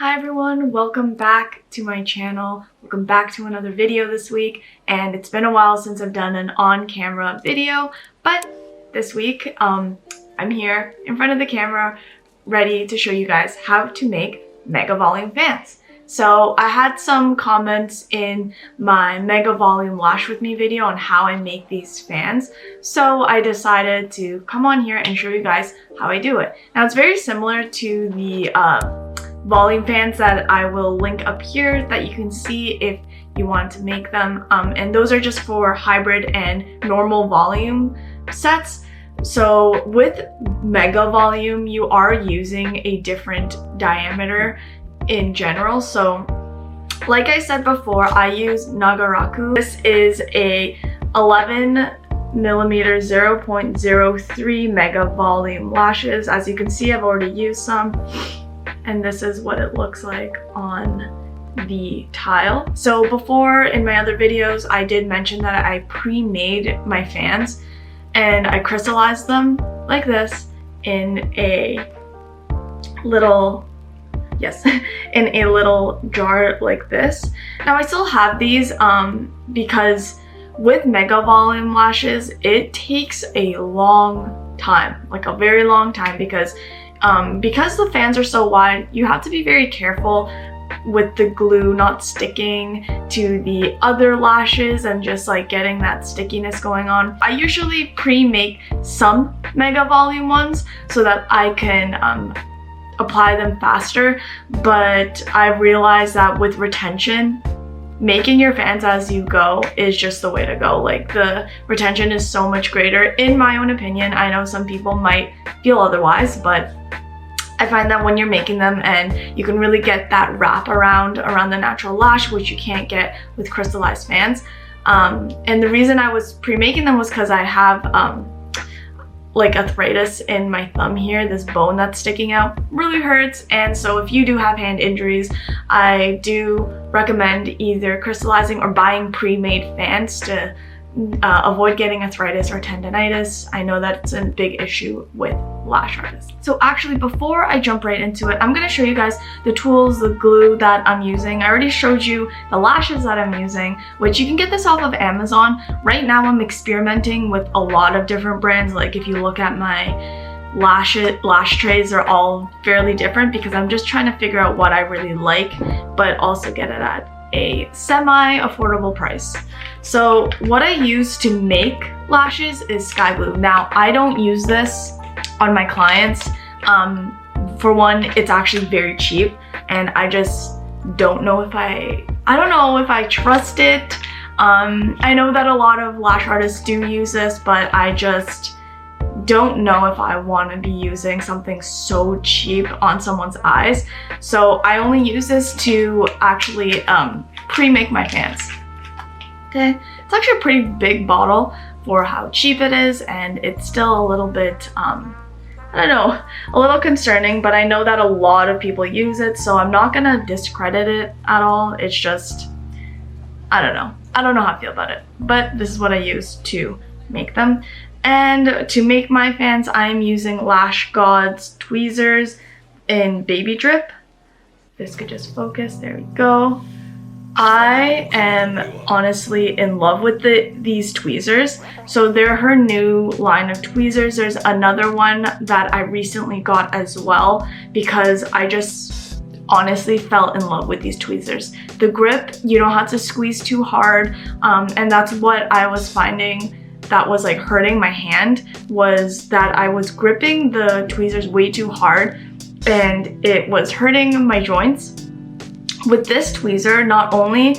Hi everyone, welcome back to my channel. Welcome back to another video this week, and it's been a while since I've done an on-camera video, but this week I'm here in front of the camera ready to show you guys how to make mega volume fans. So I had some comments in my mega volume lash with me video on how I make these fans, so I decided to come on here and show you guys how I do it. Now it's very similar to the volume fans that I will link up here that you can see if you want to make them, and those are just for hybrid and normal volume sets. So with mega volume you are using a different diameter in general. So like I said before, I use Nagaraku. This is a 11mm 0.03 mega volume lashes. As you can see, I've already used some, and this is what it looks like on the tile. So before, in my other videos, I did mention that I pre-made my fans and I crystallized them like this in a little, in a little jar like this. Now I still have these because with mega volume lashes, it takes a long time, like a very long time, because the fans are so wide, you have to be very careful with the glue not sticking to the other lashes and just like getting that stickiness going on. I usually pre-make some mega volume ones so that I can apply them faster, but I realized that with retention, making your fans as you go is just the way to go. Like, the retention is so much greater, in my own opinion. I know some people might feel otherwise, but I find that when you're making them, and you can really get that wrap around the natural lash, which you can't get with crystallized fans. And the reason I was pre-making them was because I have like arthritis in my thumb here. This bone that's sticking out really hurts, and so if you do have hand injuries, I do recommend either crystallizing or buying pre-made fans to avoid getting arthritis or tendonitis. I know that's a big issue with lash artists. So actually, before I jump right into it, I'm going to show you guys the tools, the glue that I'm using. I already showed you the lashes that I'm using, which you can get this off of Amazon. Right now I'm experimenting with a lot of different brands. Like, if you look at my lash trays, are all fairly different because I'm just trying to figure out what I really like, but also get it at a semi-affordable price. So what I use to make lashes is sky glue. Now I don't use this on my clients. For one, it's actually very cheap, and I just don't know if I don't know if I trust it. I know that a lot of lash artists do use this, but I just don't know if I want to be using something so cheap on someone's eyes. So I only use this to actually pre-make my fans. Okay, it's actually a pretty big bottle for how cheap it is, and it's still a little bit I don't know, a little concerning, but I know that a lot of people use it, so I'm not gonna discredit it at all. It's just, I don't know how I feel about it, but this is what I use to make them. And to make my fans, I'm using LashGod's tweezers in Baby Drip. This could just focus, there we go. I am honestly in love with these tweezers. So they're her new line of tweezers. There's another one that I recently got as well because I just honestly fell in love with these tweezers. The grip, you don't have to squeeze too hard, and that's what I was finding that was like hurting my hand, was that I was gripping the tweezers way too hard and it was hurting my joints. With this tweezer, not only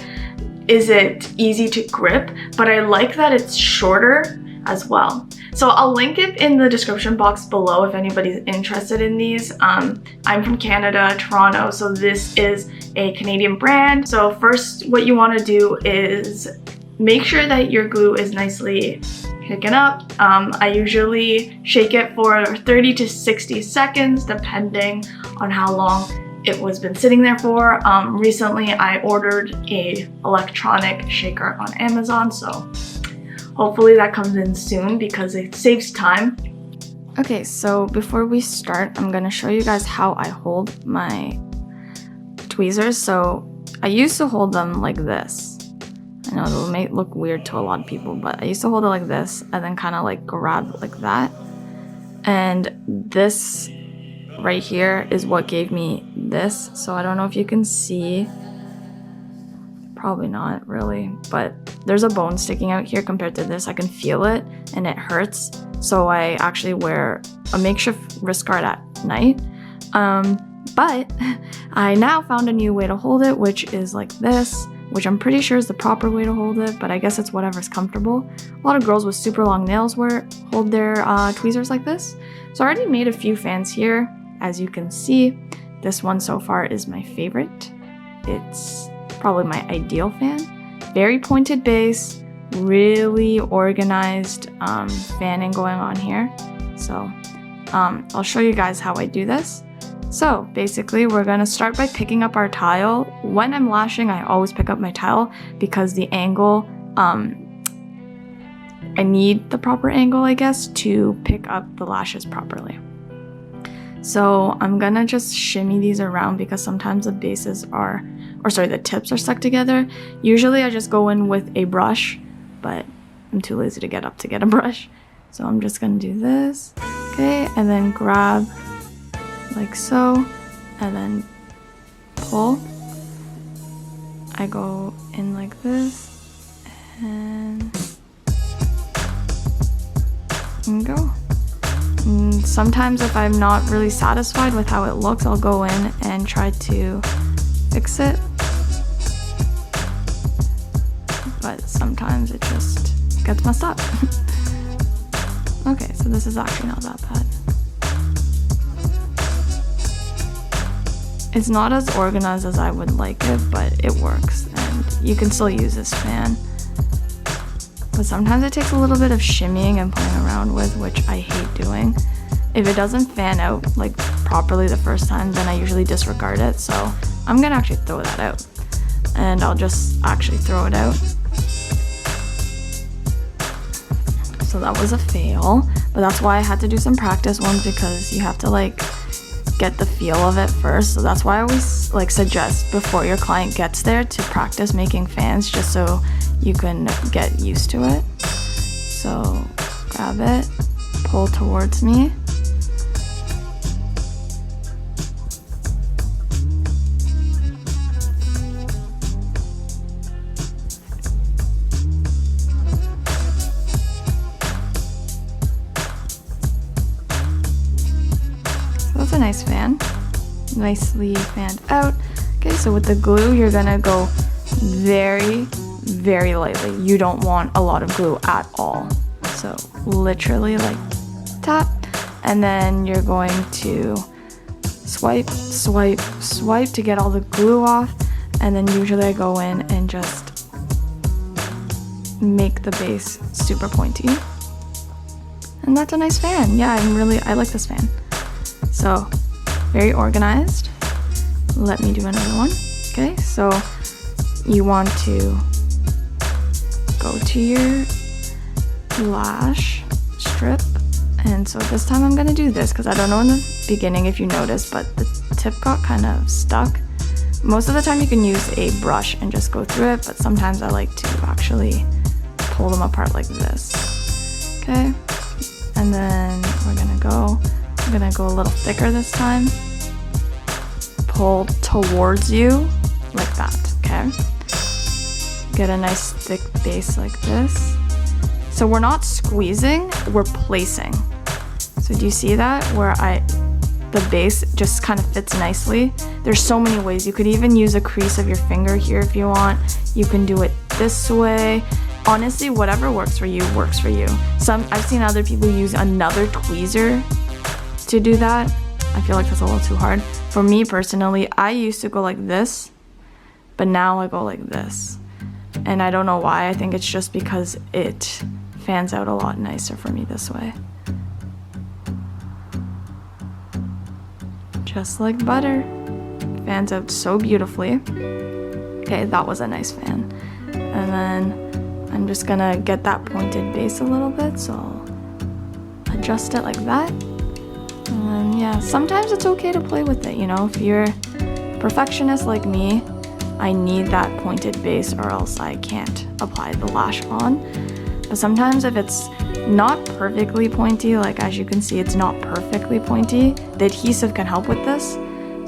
is it easy to grip, but I like that it's shorter as well. So I'll link it in the description box below if anybody's interested in these. I'm from Canada, Toronto, so this is a Canadian brand. So first, what you want to do is make sure that your glue is nicely hooking up. I usually shake it for 30 to 60 seconds, depending on how long it was been sitting there for. Recently I ordered a electronic shaker on Amazon, so hopefully that comes in soon because it saves time. Okay, so before we start, I'm gonna show you guys how I hold my tweezers. So I used to hold them like this. I know it may look weird to a lot of people, but I used to hold it like this and then kind of like grab like that. And this right here is what gave me this. So I don't know if you can see. Probably not really, but there's a bone sticking out here compared to this. I can feel it and it hurts. So I actually wear a makeshift wrist guard at night. But I now found a new way to hold it, which is like this, which I'm pretty sure is the proper way to hold it, but I guess it's whatever's comfortable. A lot of girls with super long nails hold their tweezers like this. So I already made a few fans here. As you can see, this one so far is my favorite. It's probably my ideal fan. Very pointed base, really organized fanning going on here. So I'll show you guys how I do this. So basically we're gonna start by picking up our tile. When I'm lashing, I always pick up my tile because the angle, I need the proper angle, I guess, to pick up the lashes properly. So I'm gonna just shimmy these around because sometimes the bases are, the tips are stuck together. Usually I just go in with a brush, but I'm too lazy to get up to get a brush. So I'm just gonna do this, okay, and then grab like so, and then pull. I go in like this, and go. And sometimes if I'm not really satisfied with how it looks, I'll go in and try to fix it. But sometimes it just gets messed up. Okay, so this is actually not that bad. It's not as organized as I would like it, but it works, and you can still use this fan. But sometimes it takes a little bit of shimmying and playing around with, which I hate doing. If it doesn't fan out like properly the first time, then I usually disregard it. So I'm gonna actually throw that out, and I'll just actually throw it out. So that was a fail, but that's why I had to do some practice ones, because you have to like get the feel of it first. So that's why I always like suggest before your client gets there to practice making fans, just so you can get used to it. So grab it, pull towards me. That's a nice fan, nicely fanned out. Okay, so with the glue, you're gonna go very lightly. You don't want a lot of glue at all. So literally like tap, and then you're going to swipe, swipe, swipe to get all the glue off. And then usually I go in and just make the base super pointy. And that's a nice fan. Yeah, I like this fan. So very organized. Let me do another one. Okay, so you want to go to your lash strip, and so this time I'm gonna do this because I don't know in the beginning if you noticed, but the tip got kind of stuck. Most of the time you can use a brush and just go through it, but sometimes I like to actually pull them apart like this. Okay, and then I'm gonna go a little thicker this time. Pull towards you like that, okay? Get a nice thick base like this. So we're not squeezing, we're placing. So do you see that? Where the base just kind of fits nicely. There's so many ways. You could even use a crease of your finger here if you want. You can do it this way. Honestly, whatever works for you, works for you. I've seen other people use another tweezer to do that. I feel like that's a little too hard. For me personally, I used to go like this, but now I go like this. And I don't know why. I think it's just because it fans out a lot nicer for me this way. Just like butter. Fans out so beautifully. Okay, that was a nice fan. And then I'm just gonna get that pointed base a little bit, so I'll adjust it like that. And yeah, sometimes it's okay to play with it, you know, if you're perfectionist like me, I need that pointed base or else I can't apply the lash on. But sometimes if it's not perfectly pointy, like as you can see it's not perfectly pointy, the adhesive can help with this.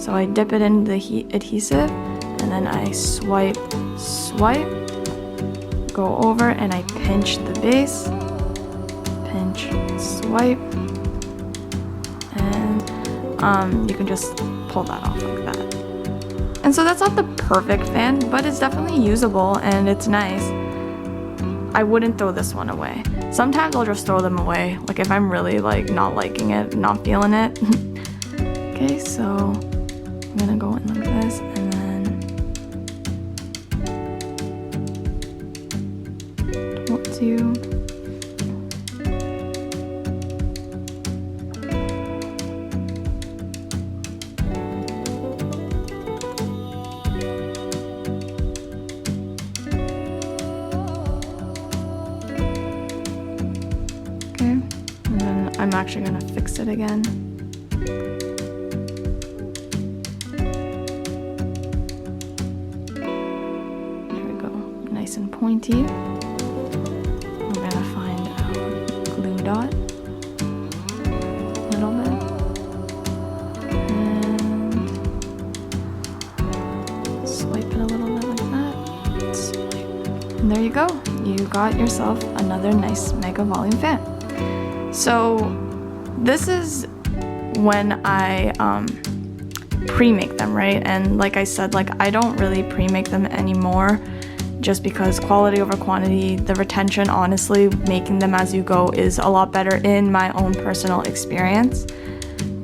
So I dip it in the adhesive and then I swipe, go over and I pinch the base, pinch, swipe, and you can just pull that off like that. And so that's not the perfect fan, but it's definitely usable and it's nice. I wouldn't throw this one away. Sometimes I'll just throw them away, like if I'm really like not liking it, not feeling it. Okay, so I'm gonna go in like this and then what do I'm actually gonna fix it again. There we go, nice and pointy. We're gonna find our glue dot a little bit. And swipe it a little bit like that. Swipe. And there you go. You got yourself another nice mega volume fan. So this is when I pre-make them, right? And like I said, like I don't really pre-make them anymore just because quality over quantity, the retention, honestly, making them as you go is a lot better in my own personal experience.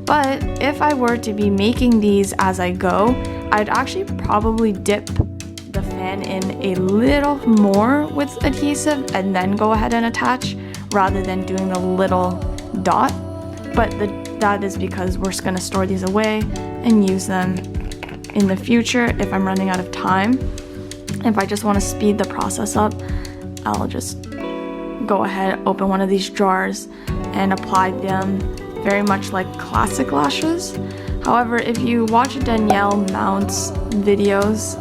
But if I were to be making these as I go, I'd actually probably dip the fan in a little more with adhesive and then go ahead and attach, rather than doing the little dot. But that is because we're just gonna store these away and use them in the future if I'm running out of time. If I just wanna speed the process up, I'll just go ahead, open one of these jars and apply them very much like classic lashes. However, if you watch Danielle Mount's videos,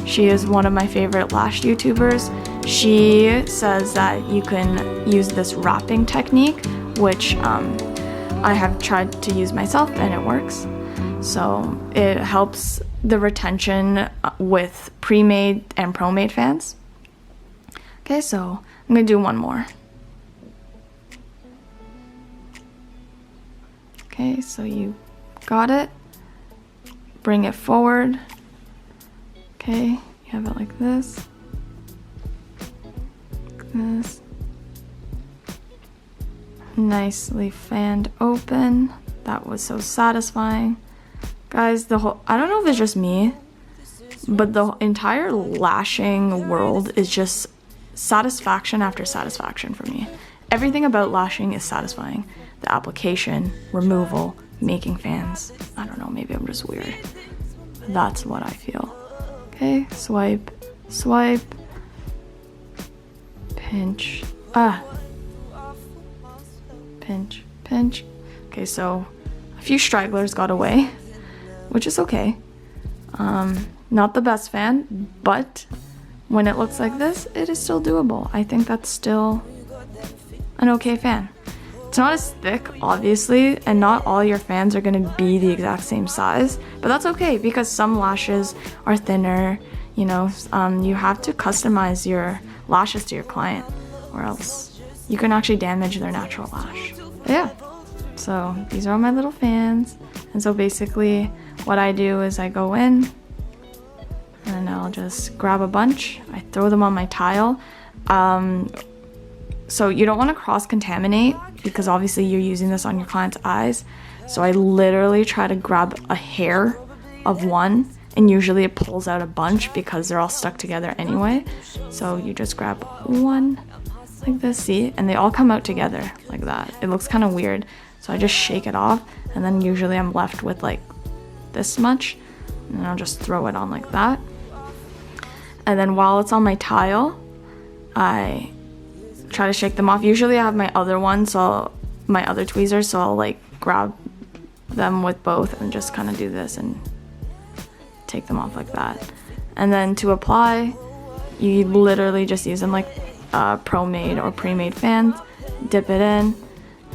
she is one of my favorite lash YouTubers. She says that you can use this wrapping technique, which I have tried to use myself and it works. So it helps the retention with pre-made and pro-made fans. Okay, so I'm gonna do one more. Okay, so you got it. Bring it forward. Okay, you have it like this. This. Nicely fanned open. That was so satisfying. Guys, I don't know if it's just me, but the entire lashing world is just satisfaction after satisfaction for me. Everything about lashing is satisfying. The application, removal, making fans. I don't know, maybe I'm just weird. That's what I feel. Okay, swipe, swipe, pinch, pinch, pinch. Okay, so a few stragglers got away, which is okay. Not the best fan, but when it looks like this, it is still doable. I think that's still an okay fan. It's not as thick, obviously, and not all your fans are gonna be the exact same size, but that's okay because some lashes are thinner, you know, you have to customize your lashes to your client or else you can actually damage their natural lash. But yeah, so these are all my little fans. And so basically what I do is I go in and I'll just grab a bunch, I throw them on my tile. So you don't want to cross-contaminate because obviously you're using this on your client's eyes. So I literally try to grab a hair of one, and usually it pulls out a bunch because they're all stuck together anyway. So you just grab one like this, see? And they all come out together like that. It looks kind of weird. So I just shake it off, and then usually I'm left with like this much, and I'll just throw it on like that. And then while it's on my tile, I try to shake them off. Usually I have my other one, so my other tweezers, so I'll like grab them with both and just kind of do this and take them off like that. And then to apply, you literally just use them like pro-made or pre-made fans, dip it in,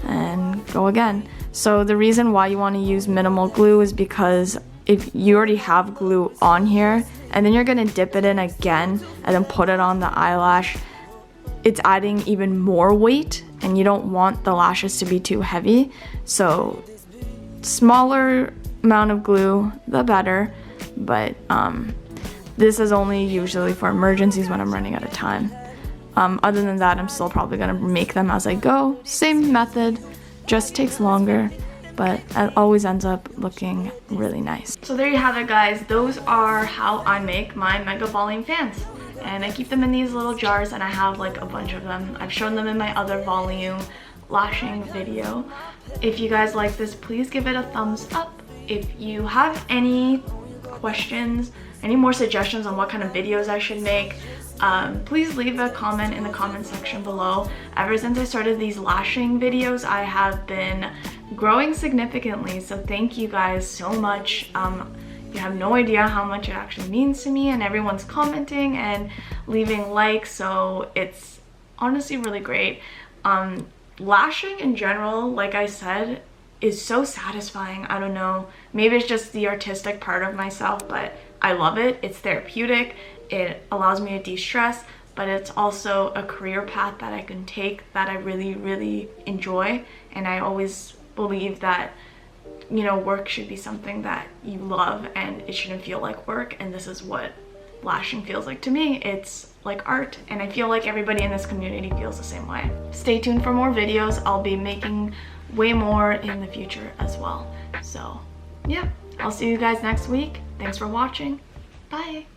and go again. So the reason why you want to use minimal glue is because if you already have glue on here and then you're gonna dip it in again and then put it on the eyelash, it's adding even more weight and you don't want the lashes to be too heavy. So smaller amount of glue, the better, but this is only usually for emergencies when I'm running out of time. Other than that, I'm still probably gonna make them as I go. Same method, just takes longer, but it always ends up looking really nice. So there you have it, guys. Those are how I make my mega volume fans. And I keep them in these little jars, and I have like a bunch of them. I've shown them in my other volume lashing video. If you guys like this, please give it a thumbs up. If you have any questions, any more suggestions on what kind of videos I should make, please leave a comment in the comment section below. Ever since I started these lashing videos, I have been growing significantly, so thank you guys so much. You have no idea how much it actually means to me, and everyone's commenting and leaving likes, so it's honestly really great. Lashing in general, like I said, is so satisfying. I don't know, maybe it's just the artistic part of myself, but I love it. It's therapeutic. It allows me to de-stress, but it's also a career path that I can take that I really, really enjoy. And I always believe that, you know, work should be something that you love and it shouldn't feel like work. And this is what lashing feels like to me. It's like art, and I feel like everybody in this community feels the same way. Stay tuned for more videos. I'll be making way more in the future as well. So yeah, I'll see you guys next week. Thanks for watching. Bye.